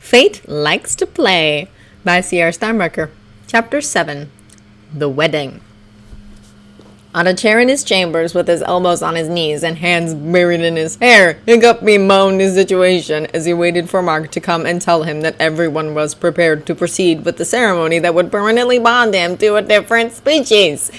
Fate Likes to Play by Sierra Steinbecker. Chapter 7. The Wedding. On a chair in his chambers with his elbows on his knees and hands buried in his hair, Hiccup bemoaned his situation as he waited for Mark to come and tell him that everyone was prepared to proceed with the ceremony that would permanently bond him to a different species.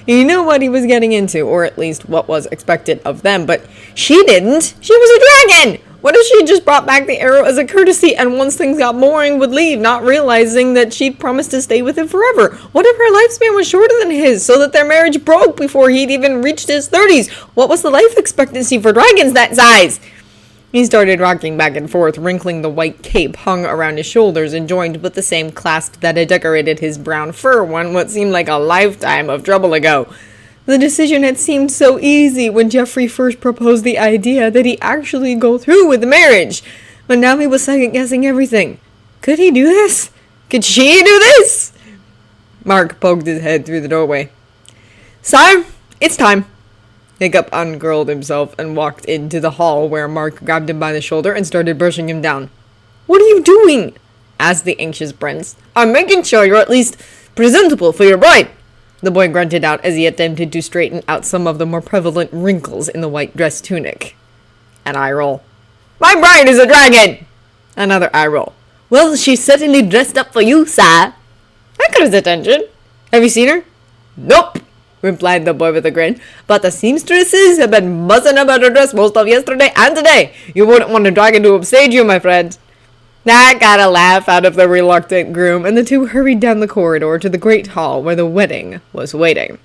He knew what he was getting into, or at least what was expected of them, but she didn't. She was a dragon! What if she just brought back the arrow as a courtesy and once things got boring would leave, not realizing that she'd promised to stay with him forever? What if her lifespan was shorter than his, so that their marriage broke before he'd even reached his 30s? What was the life expectancy for dragons that size? He started rocking back and forth, wrinkling the white cape hung around his shoulders and joined with the same clasp that had decorated his brown fur what seemed like a lifetime of trouble ago. The decision had seemed so easy when Jeffrey first proposed the idea that he actually go through with the marriage. But now he was second-guessing everything. Could he do this? Could she do this? Mark poked his head through the doorway. Sire, it's time. Hiccup uncurled himself and walked into the hall where Mark grabbed him by the shoulder and started brushing him down. What are you doing? Asked the anxious prince. I'm making sure you're at least presentable for your bride. The boy grunted out as he attempted to straighten out some of the more prevalent wrinkles in the white dress tunic. An eye roll. My bride is a dragon! Another eye roll. Well, she's certainly dressed up for you, sir. That got his attention. Have you seen her? Nope, replied the boy with a grin. But the seamstresses have been buzzing about her dress most of yesterday and today. You wouldn't want a dragon to upstage you, my friend. That got a laugh out of the reluctant groom, and the two hurried down the corridor to the great hall where the wedding was waiting.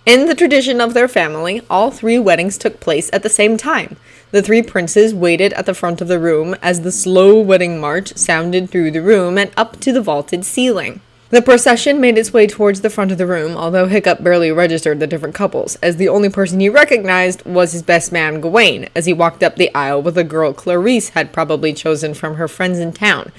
In the tradition of their family, all three weddings took place at the same time. The three princes waited at the front of the room as the slow wedding march sounded through the room and up to the vaulted ceiling. The procession made its way towards the front of the room, although Hiccup barely registered the different couples, as the only person he recognized was his best man, Gawain, as he walked up the aisle with a girl Clarice had probably chosen from her friends in town.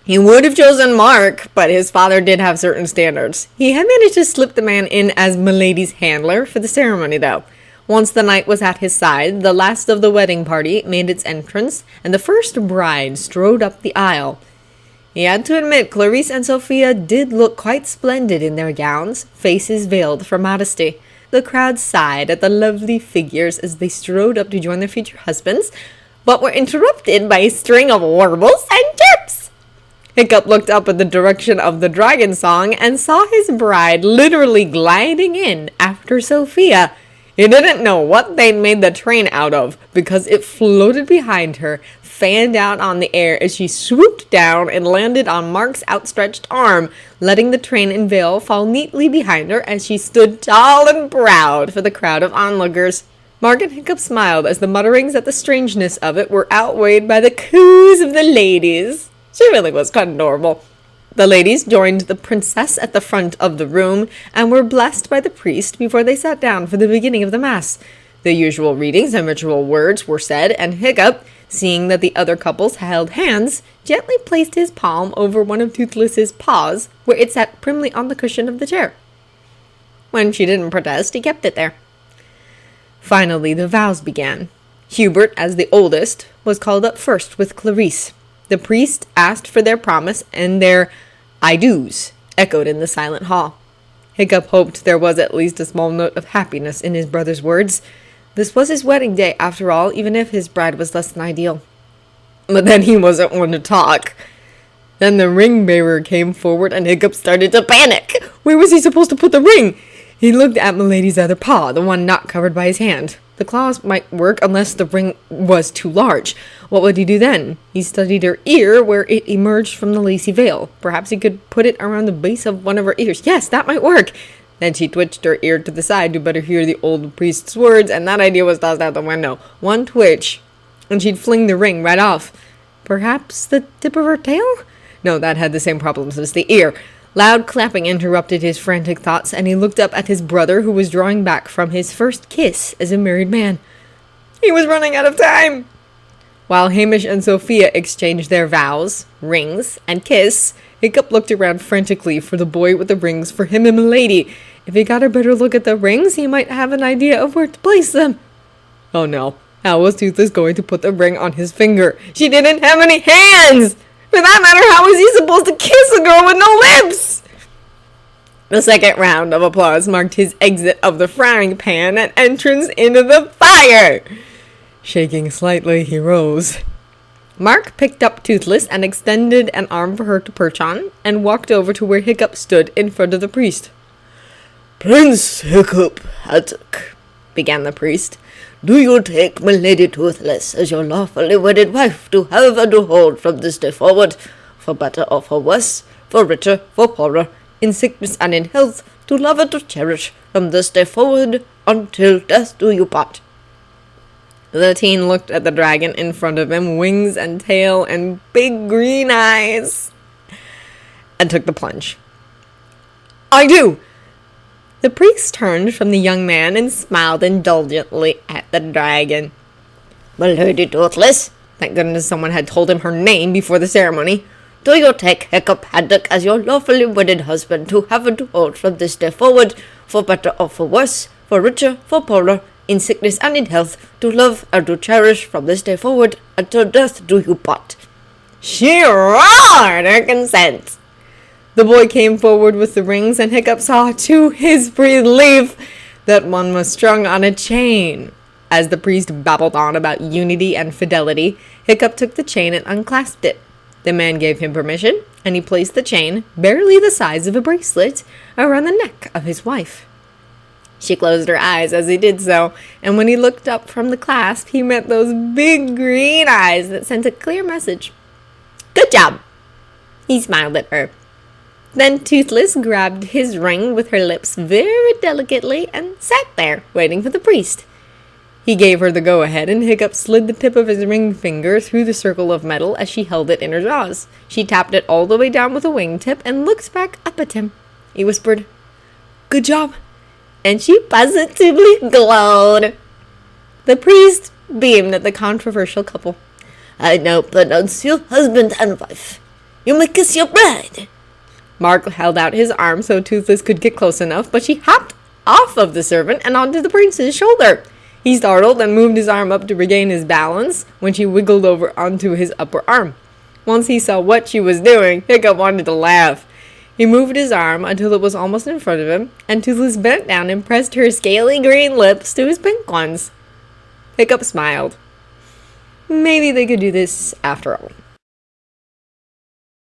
He would have chosen Mark, but his father did have certain standards. He had managed to slip the man in as Milady's handler for the ceremony, though. Once the knight was at his side, the last of the wedding party made its entrance, and the first bride strode up the aisle. He had to admit, Clarice and Sophia did look quite splendid in their gowns, faces veiled for modesty. The crowd sighed at the lovely figures as they strode up to join their future husbands, but were interrupted by a string of warbles and chirps. Hiccup looked up in the direction of the dragon song and saw his bride literally gliding in after Sophia. He didn't know what they'd made the train out of, because it floated behind her, fanned out on the air as she swooped down and landed on Mark's outstretched arm, letting the train and veil fall neatly behind her as she stood tall and proud for the crowd of onlookers. Mark and Hiccup smiled as the mutterings at the strangeness of it were outweighed by the coos of the ladies. She really was kind of adorable. The ladies joined the princess at the front of the room and were blessed by the priest before they sat down for the beginning of the mass. The usual readings and ritual words were said, and Hiccup, seeing that the other couples held hands, gently placed his palm over one of Toothless's paws, where it sat primly on the cushion of the chair. When she didn't protest, he kept it there. Finally, the vows began. Hubert, as the oldest, was called up first with Clarice. The priest asked for their promise, and their I do's echoed in the silent hall. Hiccup hoped there was at least a small note of happiness in his brother's words. This was his wedding day, after all, even if his bride was less than ideal. But then he wasn't one to talk. Then the ring bearer came forward and Hiccup started to panic. Where was he supposed to put the ring? He looked at Milady's other paw, the one not covered by his hand. The claws might work unless the ring was too large. What would he do then? He studied her ear where it emerged from the lacy veil. Perhaps he could put it around the base of one of her ears. Yes, that might work. Then she twitched her ear to the side to better hear the old priest's words, and that idea was tossed out the window. One twitch, and she'd fling the ring right off. Perhaps the tip of her tail? No, that had the same problems as the ear. Loud clapping interrupted his frantic thoughts, and he looked up at his brother, who was drawing back from his first kiss as a married man. He was running out of time! While Hamish and Sophia exchanged their vows, rings, and kiss, Hiccup looked around frantically for the boy with the rings for him and Milady. If he got a better look at the rings, he might have an idea of where to place them. Oh no, How was Toothless going to put the ring on his finger? She didn't have any hands! For that matter, how was he supposed to kiss a girl with no lips? The second round of applause marked his exit of the frying pan and entrance into the fire. Shaking slightly, he rose. Mark picked up Toothless and extended an arm for her to perch on, and walked over to where Hiccup stood in front of the priest. Prince Hiccup Haddock, began the priest, do you take my lady Toothless as your lawfully wedded wife to have and to hold from this day forward, for better or for worse, for richer, for poorer, in sickness and in health, to love and to cherish from this day forward until death do you part? The teen looked at the dragon in front of him, wings and tail and big green eyes, and took the plunge. I do! The priest turned from the young man and smiled indulgently at the dragon. My lady Toothless, Thank goodness someone had told him her name before the ceremony. do you take Hiccup Haddock as your lawfully wedded husband to have and to hold from this day forward, for better or for worse, for richer, for poorer, in sickness and in health, to love and to cherish from this day forward until death do you part? She roared her consent. The boy came forward with the rings, and Hiccup saw to his relief that one was strung on a chain. As the priest babbled on about unity and fidelity, Hiccup took the chain and unclasped it. The man gave him permission, and he placed the chain, barely the size of a bracelet, around the neck of his wife. She closed her eyes as he did so, and when he looked up from the clasp, he met those big green eyes that sent a clear message. Good job! He smiled at her. Then Toothless grabbed his ring with her lips very delicately and sat there, waiting for the priest. He gave her the go-ahead, and Hiccup slid the tip of his ring finger through the circle of metal as she held it in her jaws. She tapped it all the way down with a wingtip and looked back up at him. He whispered, Good job! And she positively glowed. The priest beamed at the controversial couple. I now pronounce you husband and wife. You may kiss your bride. Mark held out his arm so Toothless could get close enough, but she hopped off of the servant and onto the prince's shoulder. He startled and moved his arm up to regain his balance when she wiggled over onto his upper arm. Once he saw what she was doing, Hiccup wanted to laugh. He moved his arm until it was almost in front of him, and Toothless bent down and pressed her scaly green lips to his pink ones. Hiccup smiled. Maybe they could do this after all.